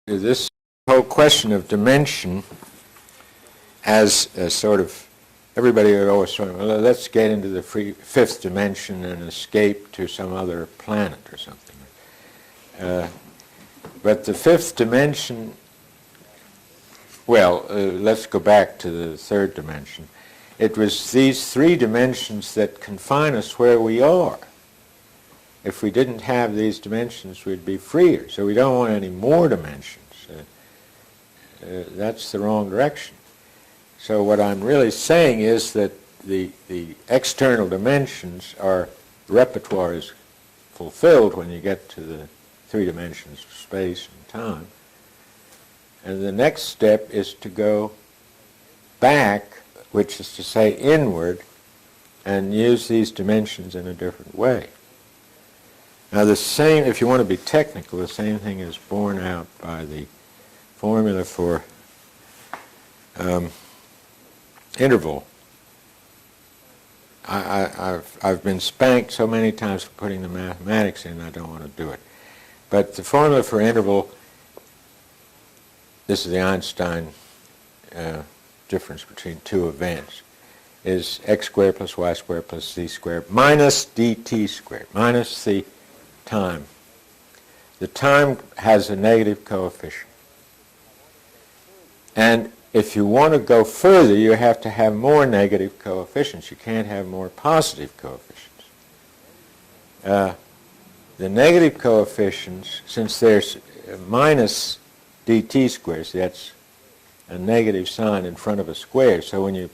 This whole question of dimension as a sort of, everybody would always say, well, let's get into the fifth dimension and escape to some other planet or something. But the fifth dimension, well, let's go back to the third dimension. It was these three dimensions that confine us where we are. If we didn't have these dimensions, we'd be freer. So we don't want any more dimensions. That's the wrong direction. So what I'm really saying is that the external dimensions are, repertoire is fulfilled when you get to the three dimensions of space and time. And the next step is to go back, which is to say inward, and use these dimensions in a different way. Now the same, if you want to be technical, the same thing is borne out by the formula for interval. I've been spanked so many times for putting the mathematics in, I don't want to do it. But the formula for interval, this is the Einstein difference between two events, is x squared plus y squared plus z squared minus dt squared, minus the time. The time has a negative coefficient. And if you want to go further, you have to have more negative coefficients. You can't have more positive coefficients. The negative coefficients, since there's minus dt squared, so that's a negative sign in front of a square, so when you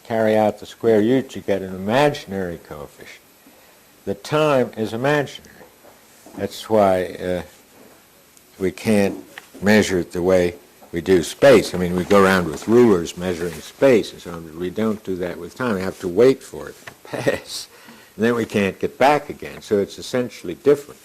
carry out the square root, you get an imaginary coefficient. The time is imaginary. That's why we can't measure it the way we do space. I mean, we go around with rulers measuring space, and so on, but we don't do that with time. We have to wait for it to pass, and then we can't get back again. So it's essentially different.